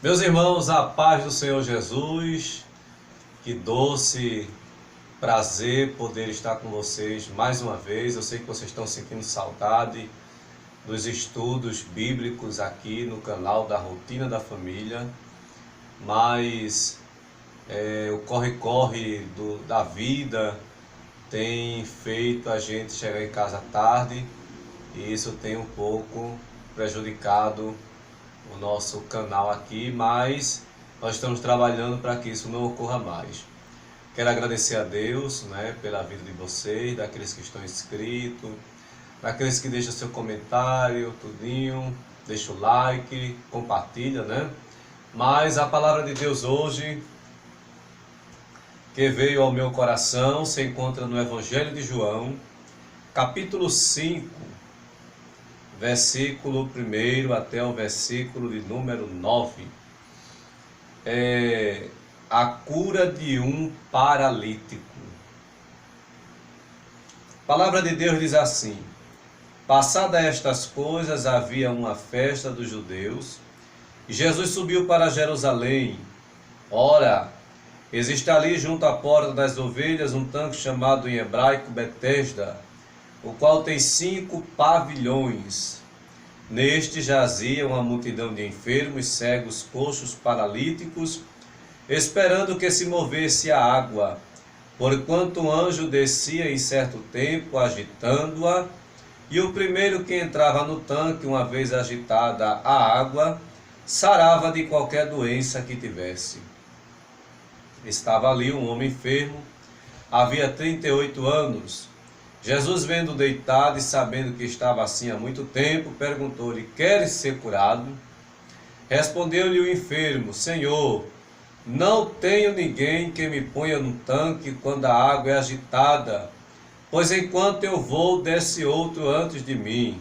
Meus irmãos, a paz do Senhor Jesus, que doce prazer poder estar com vocês mais uma vez. Eu sei que vocês estão sentindo saudade dos estudos bíblicos aqui no canal da Rotina da Família, mas o corre-corre da vida tem feito a gente chegar em casa tarde e isso tem um pouco prejudicado o nosso canal aqui, mas nós estamos trabalhando para que isso não ocorra mais. Quero agradecer a Deus, pela vida de vocês, daqueles que estão inscritos, daqueles que deixam seu comentário, tudinho, deixa o like, compartilha, Mas a palavra de Deus hoje, que veio ao meu coração, se encontra no Evangelho de João, capítulo 5, versículo 1 até o versículo de número 9. A cura de um paralítico. A palavra de Deus diz assim: passadas estas coisas, havia uma festa dos judeus, e Jesus subiu para Jerusalém. Ora, existe ali junto à porta das ovelhas um tanque chamado em hebraico Betesda, o qual tem 5 pavilhões. Neste jazia uma multidão de enfermos, cegos, coxos, paralíticos, esperando que se movesse a água, porquanto um anjo descia em certo tempo, agitando-a, e o primeiro que entrava no tanque, uma vez agitada a água, sarava de qualquer doença que tivesse. Estava ali um homem enfermo, havia 38 anos. Jesus, vendo deitado e sabendo que estava assim há muito tempo, perguntou-lhe: queres ser curado? Respondeu-lhe o enfermo: Senhor, não tenho ninguém que me ponha no tanque quando a água é agitada, pois enquanto eu vou, desce outro antes de mim.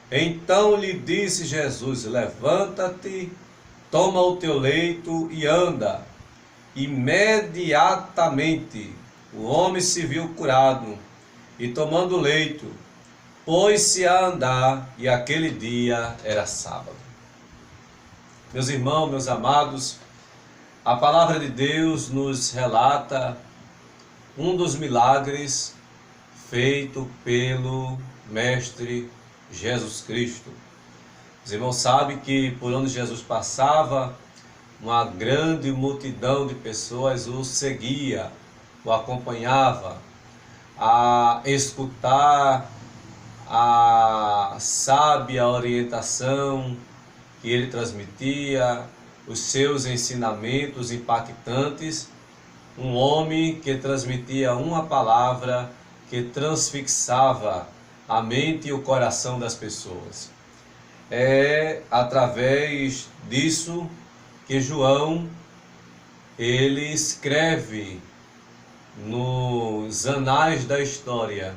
Então lhe disse Jesus: levanta-te, toma o teu leito e anda. Imediatamente o homem se viu curado, e tomando o leito, pôs-se a andar, e aquele dia era sábado. Meus irmãos, meus amados, a palavra de Deus nos relata um dos milagres feito pelo Mestre Jesus Cristo. Os irmãos sabem que por onde Jesus passava, uma grande multidão de pessoas o seguia, o acompanhava, a escutar a sábia orientação que ele transmitia, os seus ensinamentos impactantes. Um homem que transmitia uma palavra que transfixava a mente e o coração das pessoas. É através disso que João ele escreve nos anais da história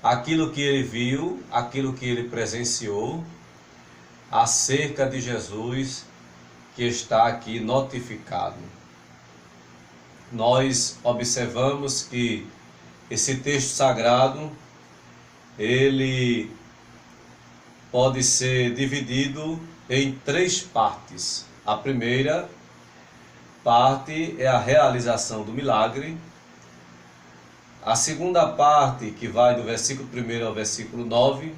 aquilo que ele viu, aquilo que ele presenciou acerca de Jesus, que está aqui notificado. Nós observamos que esse texto sagrado ele pode ser dividido em 3 partes. A primeira parte é a realização do milagre. A segunda parte, que vai do versículo 1 ao versículo 9.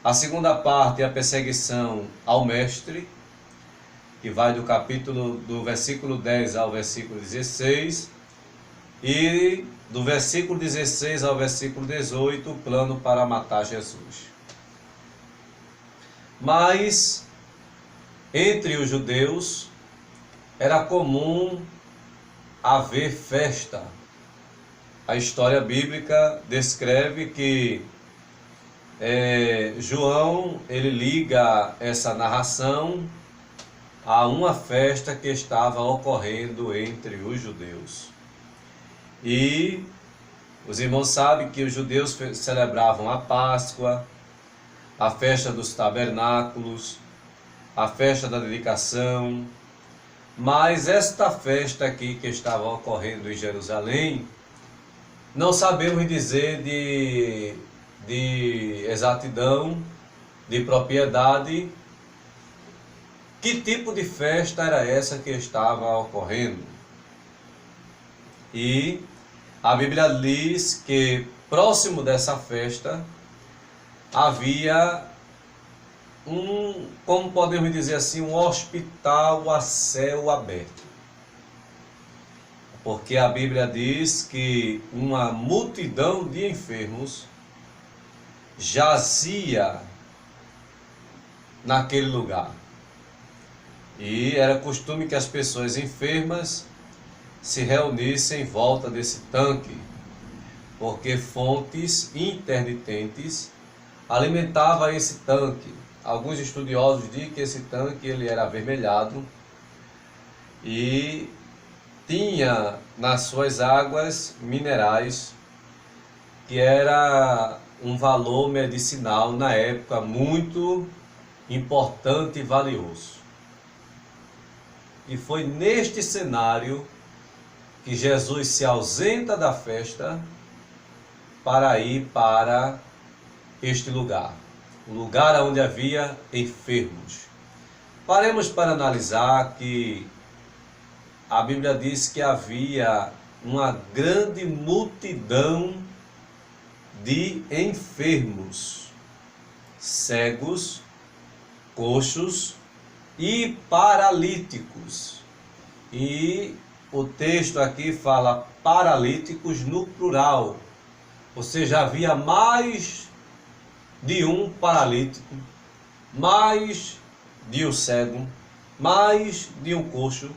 A segunda parte é a perseguição ao mestre, que vai do versículo 10 ao versículo 16. E do versículo 16 ao versículo 18, o plano para matar Jesus. Mas entre os judeus era comum haver festa. A história bíblica descreve que João ele liga essa narração a uma festa que estava ocorrendo entre os judeus. E os irmãos sabem que os judeus celebravam a Páscoa, a festa dos tabernáculos, a festa da dedicação. Mas esta festa aqui que estava ocorrendo em Jerusalém, não sabemos dizer de exatidão, de propriedade, que tipo de festa era essa que estava ocorrendo. E a Bíblia diz que próximo dessa festa havia como podemos dizer assim, um hospital a céu aberto. Porque a Bíblia diz que uma multidão de enfermos jazia naquele lugar. E era costume que as pessoas enfermas se reunissem em volta desse tanque, porque fontes intermitentes alimentavam esse tanque. Alguns estudiosos dizem que esse tanque ele era avermelhado e tinha nas suas águas minerais, que era um valor medicinal na época muito importante e valioso. E foi neste cenário que Jesus se ausenta da festa para ir para este lugar, um lugar onde havia enfermos. Paremos para analisar que a Bíblia diz que havia uma grande multidão de enfermos, cegos, coxos e paralíticos. E o texto aqui fala paralíticos no plural, ou seja, havia mais de um paralítico, mais de um cego, mais de um coxo,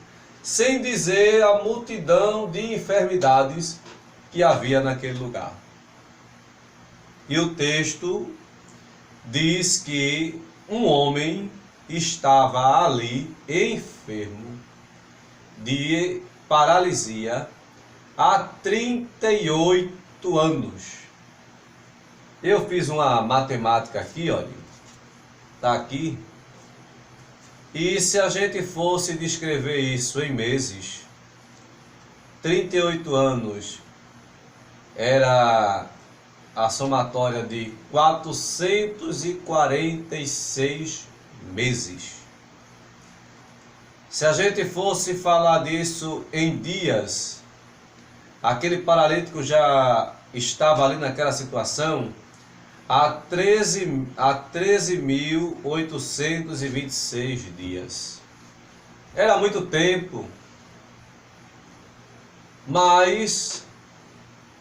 sem dizer a multidão de enfermidades que havia naquele lugar. E o texto diz que um homem estava ali enfermo de paralisia há 38 anos. Eu fiz uma matemática aqui, olha, está aqui. E se a gente fosse descrever isso em meses, 38 anos era a somatória de 446 meses. Se a gente fosse falar disso em dias, aquele paralítico já estava ali naquela situação há 13.826 dias. Era muito tempo, mas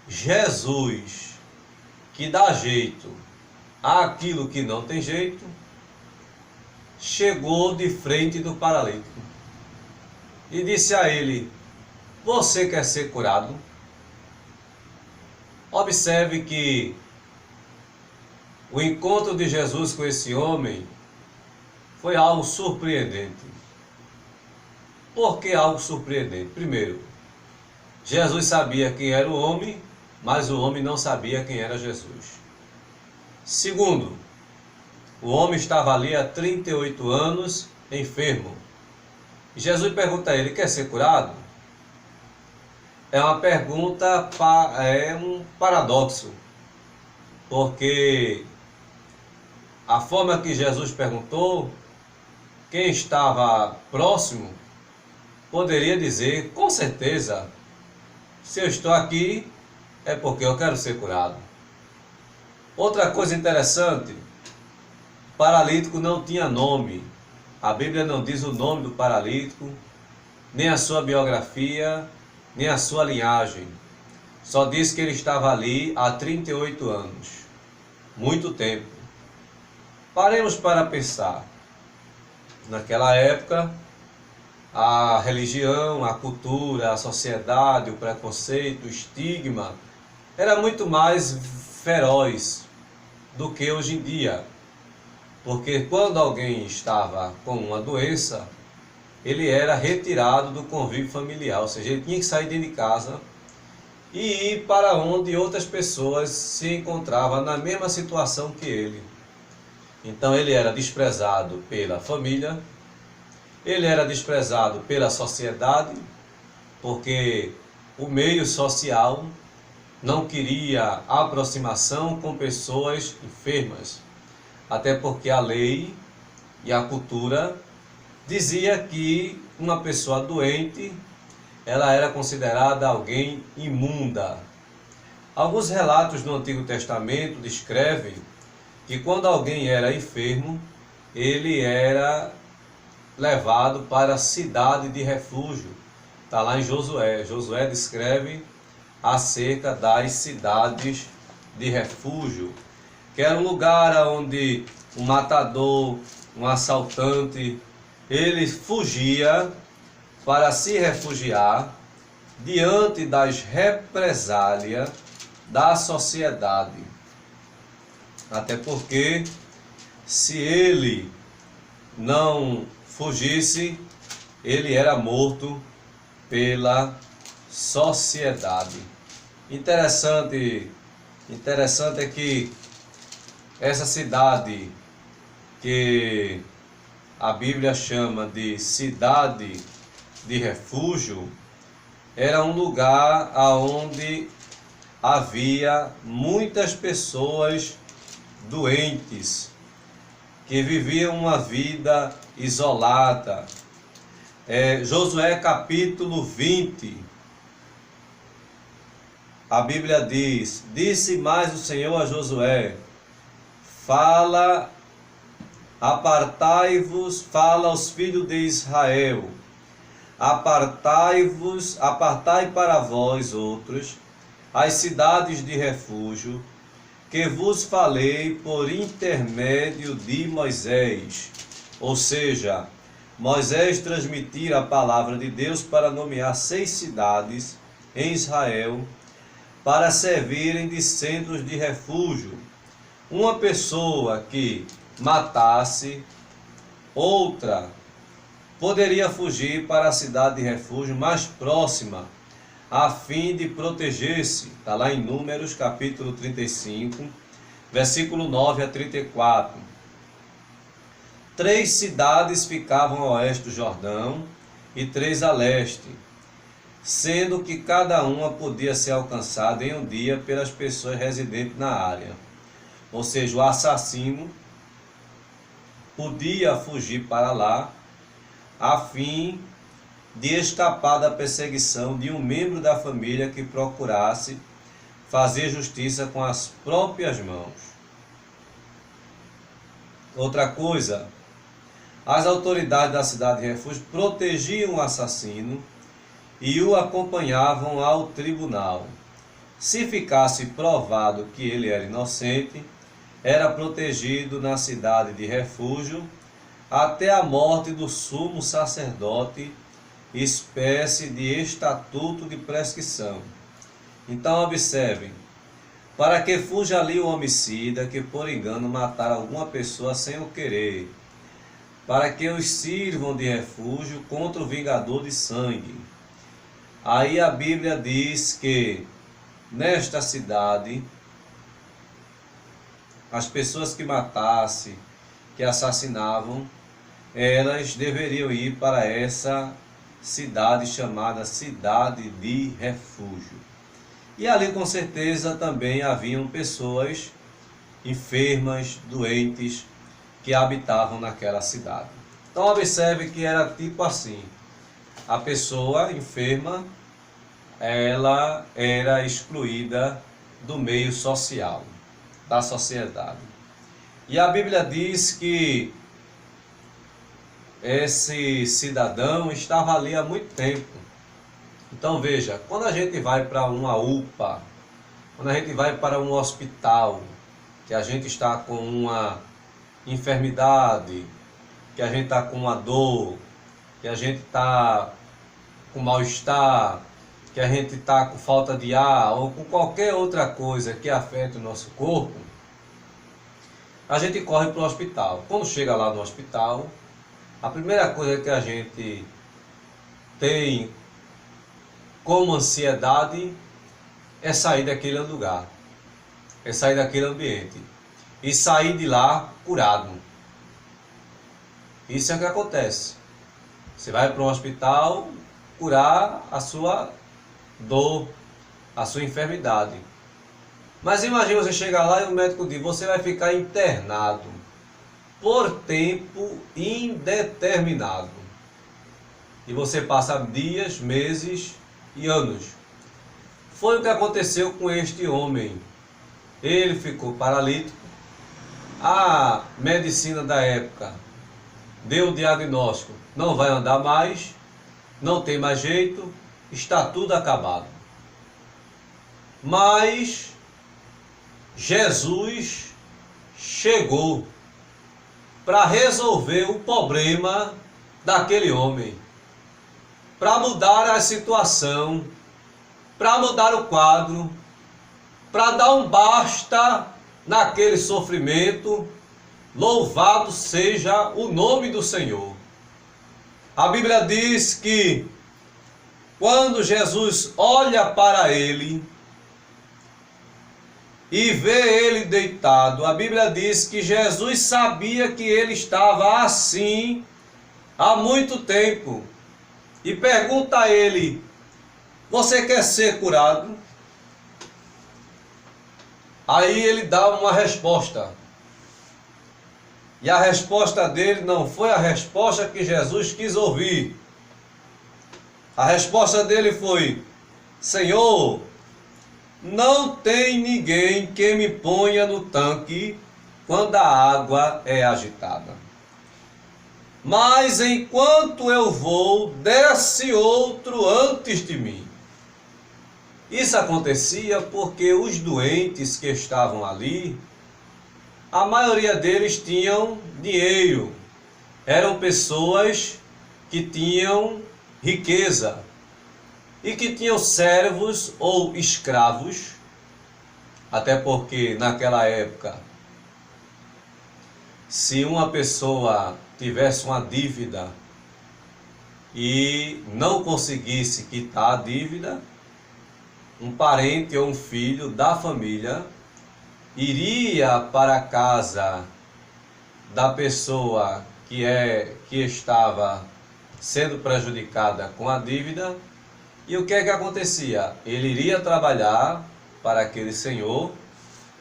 Jesus, que dá jeito àquilo que não tem jeito, chegou de frente do paralítico e disse a ele: você quer ser curado? Observe que o encontro de Jesus com esse homem foi algo surpreendente. Por que algo surpreendente? Primeiro, Jesus sabia quem era o homem, mas o homem não sabia quem era Jesus. Segundo, o homem estava ali há 38 anos, enfermo. E Jesus pergunta a ele: quer ser curado? É uma pergunta, é um paradoxo, porque a forma que Jesus perguntou, quem estava próximo poderia dizer: com certeza, se eu estou aqui é porque eu quero ser curado. Outra coisa interessante, o paralítico não tinha nome. A Bíblia não diz o nome do paralítico, nem a sua biografia, nem a sua linhagem. Só diz que ele estava ali há 38 anos. Muito tempo. Paremos para pensar. Naquela época, a religião, a cultura, a sociedade, o preconceito, o estigma era muito mais feroz do que hoje em dia. Porque quando alguém estava com uma doença, ele era retirado do convívio familiar, ou seja, ele tinha que sair dentro de casa e ir para onde outras pessoas se encontravam na mesma situação que ele. Então ele era desprezado pela família, ele era desprezado pela sociedade, porque o meio social não queria aproximação com pessoas enfermas, até porque a lei e a cultura dizia que uma pessoa doente, ela era considerada alguém imunda. Alguns relatos do Antigo Testamento descrevem que quando alguém era enfermo, ele era levado para a cidade de refúgio. Está lá em Josué. Josué descreve acerca das cidades de refúgio, que era um lugar onde um matador, um assaltante, ele fugia para se refugiar diante das represálias da sociedade. Até porque, se ele não fugisse, ele era morto pela sociedade. Interessante é que essa cidade que a Bíblia chama de cidade de refúgio era um lugar onde havia muitas pessoas doentes que viviam uma vida isolada. Josué capítulo 20, a Bíblia diz: disse mais o Senhor a Josué, fala aos filhos de Israel, apartai para vós outros as cidades de refúgio, que vos falei por intermédio de Moisés. Ou seja, Moisés transmitira a palavra de Deus para nomear 6 cidades em Israel para servirem de centros de refúgio. Uma pessoa que matasse outra poderia fugir para a cidade de refúgio mais próxima, a fim de proteger-se. Está lá em Números capítulo 35, versículo 9 a 34. 3 cidades ficavam a oeste do Jordão e 3 a leste, sendo que cada uma podia ser alcançada em um dia pelas pessoas residentes na área. Ou seja, o assassino podia fugir para lá a fim de escapar da perseguição de um membro da família que procurasse fazer justiça com as próprias mãos. Outra coisa, as autoridades da cidade de refúgio protegiam o assassino e o acompanhavam ao tribunal. Se ficasse provado que ele era inocente, era protegido na cidade de refúgio até a morte do sumo sacerdote, espécie de estatuto de prescrição. Então observem, para que fuja ali o homicida que por engano matar alguma pessoa sem o querer, para que os sirvam de refúgio contra o vingador de sangue. Aí a Bíblia diz que nesta cidade as pessoas que matassem, que assassinavam, elas deveriam ir para essa cidade chamada cidade de refúgio. E ali com certeza também haviam pessoas enfermas, doentes, que habitavam naquela cidade. Então observe que era tipo assim, a pessoa enferma, ela era excluída do meio social, da sociedade. E a Bíblia diz que esse cidadão estava ali há muito tempo. Então veja, quando a gente vai para uma UPA, quando a gente vai para um hospital, que a gente está com uma enfermidade, que a gente está com uma dor, que a gente está com mal-estar, que a gente está com falta de ar, ou com qualquer outra coisa que afete o nosso corpo, a gente corre para o hospital. Quando chega lá no hospital, a primeira coisa que a gente tem como ansiedade é sair daquele lugar, é sair daquele ambiente e sair de lá curado. Isso é o que acontece. Você vai para um hospital curar a sua dor, a sua enfermidade. Mas imagine você chegar lá e o médico diz: você vai ficar internado. por tempo indeterminado. E você passa dias, meses e anos. Foi o que aconteceu com este homem. Ele ficou paralítico. A medicina da época deu o diagnóstico: não vai andar mais, não tem mais jeito, está tudo acabado. Mas Jesus chegou para resolver o problema daquele homem, para mudar a situação, para mudar o quadro, para dar um basta naquele sofrimento. Louvado seja o nome do Senhor. A Bíblia diz que quando Jesus olha para ele e vê ele deitado, a Bíblia diz que Jesus sabia que ele estava assim há muito tempo. E pergunta a ele: você quer ser curado? Aí ele dá uma resposta. E a resposta dele não foi a resposta que Jesus quis ouvir. A resposta dele foi: Senhor, não tem ninguém que me ponha no tanque quando a água é agitada. Mas enquanto eu vou, desce outro antes de mim. Isso acontecia porque os doentes que estavam ali, a maioria deles tinham dinheiro. Eram pessoas que tinham riqueza e que tinham servos ou escravos, até porque naquela época, se uma pessoa tivesse uma dívida e não conseguisse quitar a dívida, um parente ou um filho da família iria para a casa da pessoa que estava sendo prejudicada com a dívida. E o que é que acontecia? Ele iria trabalhar para aquele senhor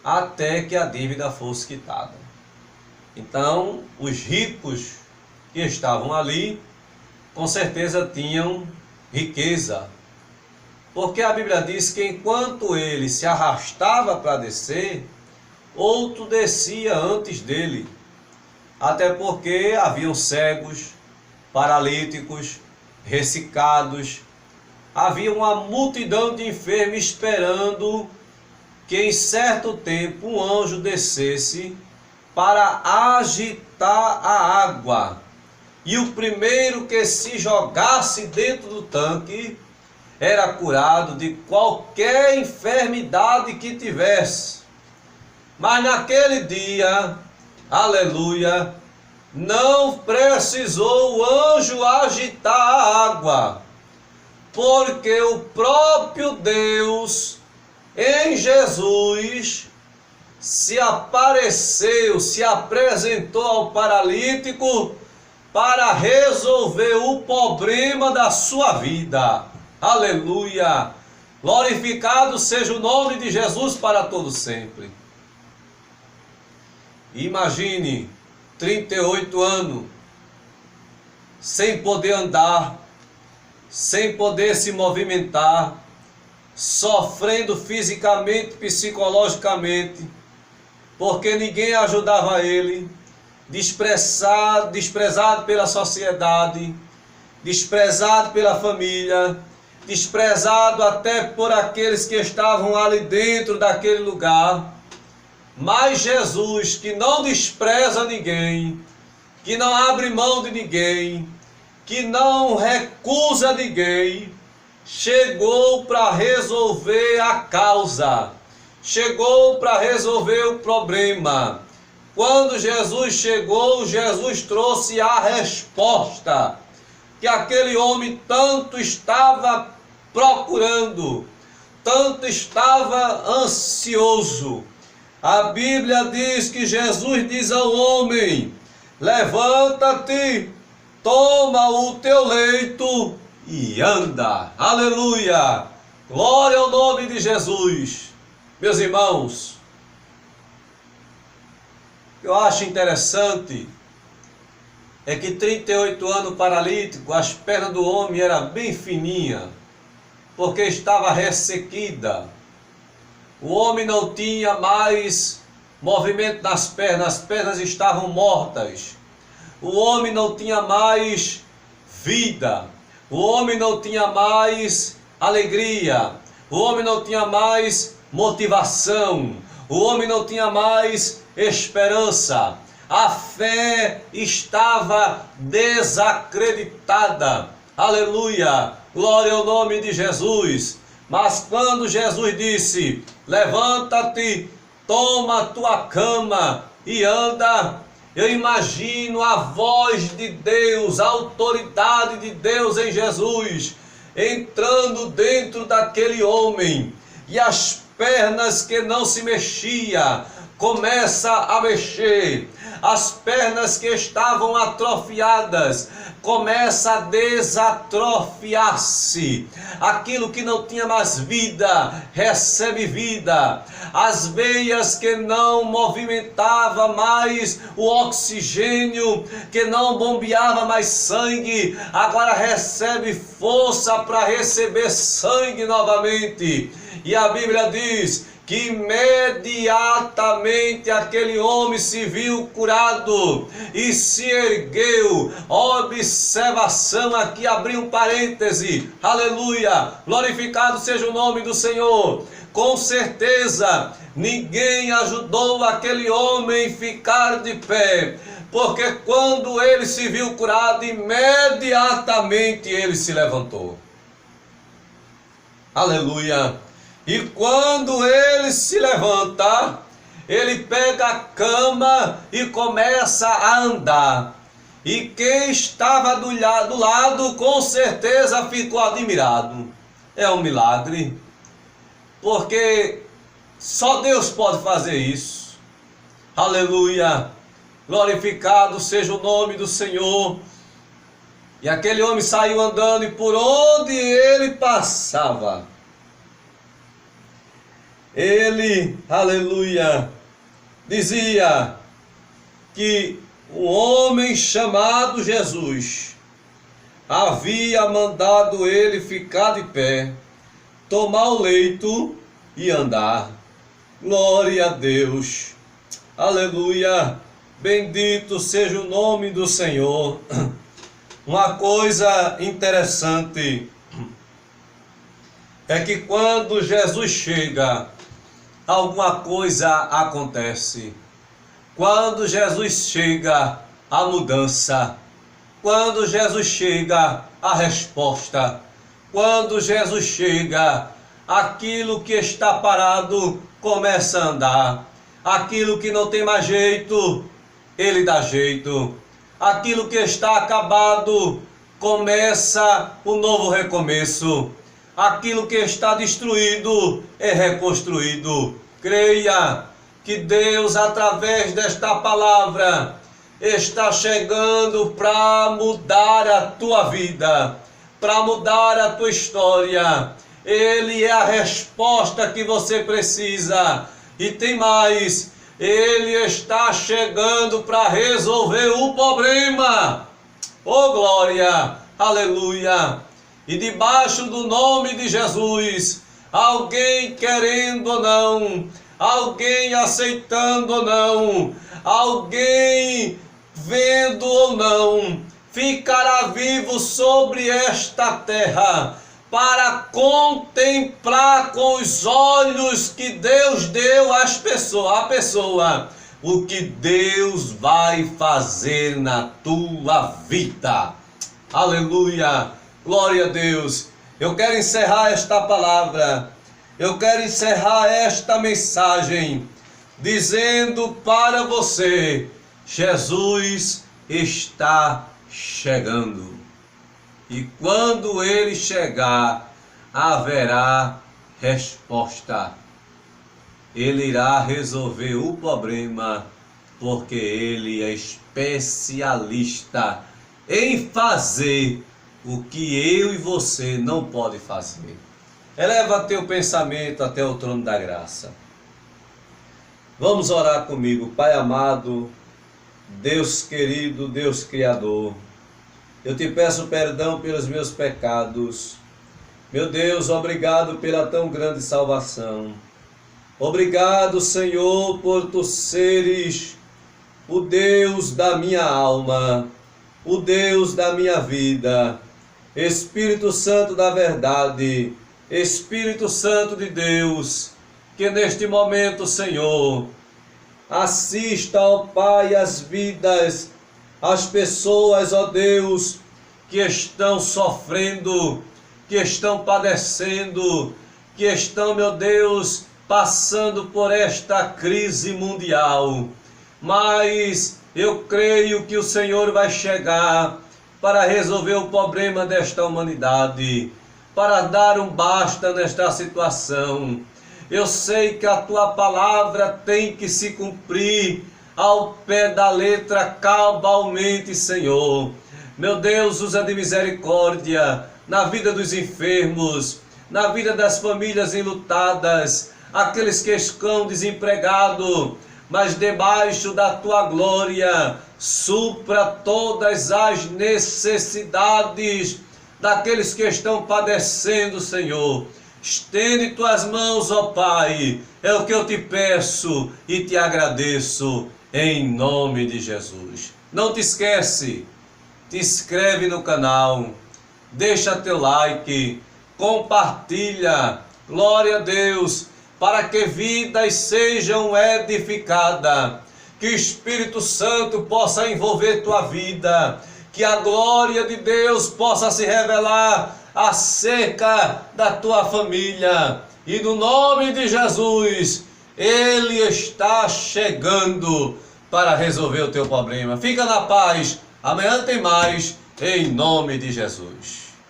até que a dívida fosse quitada. Então, os ricos que estavam ali, com certeza tinham riqueza. Porque a Bíblia diz que enquanto ele se arrastava para descer, outro descia antes dele. Até porque haviam cegos, paralíticos, ressecados. Havia uma multidão de enfermos esperando que em certo tempo um anjo descesse para agitar a água. E o primeiro que se jogasse dentro do tanque era curado de qualquer enfermidade que tivesse. Mas naquele dia, aleluia, não precisou o anjo agitar a água, porque o próprio Deus, em Jesus, se apareceu, se apresentou ao paralítico para resolver o problema da sua vida. Aleluia! Glorificado seja o nome de Jesus para todo sempre. Imagine 38 anos sem poder andar, sem poder se movimentar, sofrendo fisicamente, psicologicamente, porque ninguém ajudava ele, desprezado pela sociedade, desprezado pela família, desprezado até por aqueles que estavam ali dentro daquele lugar. Mas Jesus, que não despreza ninguém, que não abre mão de ninguém, que não recusa ninguém, chegou para resolver a causa, chegou para resolver o problema. Quando Jesus chegou, Jesus trouxe a resposta que aquele homem tanto estava procurando, tanto estava ansioso. A Bíblia diz que Jesus diz ao homem: levanta-te, toma o teu leito e anda. Aleluia! Glória ao nome de Jesus. Meus irmãos, Eu acho interessante é que 38 anos paralítico, as pernas do homem eram bem fininhas, porque estava ressequida. O homem não tinha mais movimento nas pernas, as pernas estavam mortas. O homem não tinha mais vida, o homem não tinha mais alegria, o homem não tinha mais motivação, o homem não tinha mais esperança. A fé estava desacreditada. Aleluia! Glória ao nome de Jesus. Mas quando Jesus disse: levanta-te, toma a tua cama e anda, eu imagino a voz de Deus, a autoridade de Deus em Jesus, entrando dentro daquele homem, e as pernas que não se mexia, começa a mexer. As pernas que estavam atrofiadas começa a desatrofiar-se. Aquilo que não tinha mais vida recebe vida. As veias que não movimentava mais o oxigênio, que não bombeava mais sangue, agora recebe força para receber sangue novamente. E a Bíblia diz que imediatamente aquele homem se viu curado e se ergueu. Observação aqui, abri um parêntese, aleluia, glorificado seja o nome do Senhor. Com certeza ninguém ajudou aquele homem a ficar de pé, porque quando ele se viu curado, imediatamente ele se levantou. Aleluia. E quando ele se levanta, ele pega a cama e começa a andar. E quem estava do lado, com certeza ficou admirado. É um milagre, porque só Deus pode fazer isso. Aleluia, glorificado seja o nome do Senhor. E aquele homem saiu andando, e por onde ele passava, ele, aleluia, dizia que um homem chamado Jesus havia mandado ele ficar de pé, tomar o leito e andar. Glória a Deus, aleluia, bendito seja o nome do Senhor. Uma coisa interessante é que quando Jesus chega, alguma coisa acontece. Quando Jesus chega, a mudança. Quando Jesus chega, a resposta. Quando Jesus chega, aquilo que está parado começa a andar. Aquilo que não tem mais jeito, ele dá jeito. Aquilo que está acabado, começa um novo recomeço. Aquilo que está destruído é reconstruído. Creia que Deus, através desta palavra, está chegando para mudar a tua vida, para mudar a tua história. Ele é a resposta que você precisa. E tem mais, Ele está chegando para resolver o problema. Oh glória, aleluia. E debaixo do nome de Jesus, alguém querendo ou não, alguém aceitando ou não, alguém vendo ou não, ficará vivo sobre esta terra para contemplar com os olhos que Deus deu à pessoa, o que Deus vai fazer na tua vida. Aleluia, glória a Deus. Eu quero encerrar esta palavra, eu quero encerrar esta mensagem, dizendo para você: Jesus está chegando. E quando Ele chegar, haverá resposta. Ele irá resolver o problema, porque Ele é especialista em fazer o que eu e você não pode fazer. Eleva teu pensamento até o trono da graça. Vamos orar comigo. Pai amado, Deus querido, Deus Criador, eu te peço perdão pelos meus pecados. Meu Deus, obrigado pela tão grande salvação. Obrigado, Senhor, por tu seres o Deus da minha alma, o Deus da minha vida. Espírito Santo da verdade, Espírito Santo de Deus, que neste momento, Senhor, assista, ó Pai, as vidas, as pessoas, ó Deus, que estão sofrendo, que estão padecendo, que estão, meu Deus, passando por esta crise mundial. Mas eu creio que o Senhor vai chegar para resolver o problema desta humanidade, para dar um basta nesta situação. Eu sei que a tua palavra tem que se cumprir ao pé da letra cabalmente, Senhor. Meu Deus, usa de misericórdia na vida dos enfermos, na vida das famílias enlutadas, aqueles que estão desempregados, mas debaixo da tua glória, supra todas as necessidades daqueles que estão padecendo, Senhor. Estende tuas mãos, ó Pai, é o que eu te peço e te agradeço, em nome de Jesus. Não te esquece, te inscreve no canal, deixa teu like, compartilha, glória a Deus, para que vidas sejam edificadas, que o Espírito Santo possa envolver tua vida, que a glória de Deus possa se revelar acerca da tua família, e no nome de Jesus, Ele está chegando para resolver o teu problema. Fica na paz, amanhã tem mais, em nome de Jesus.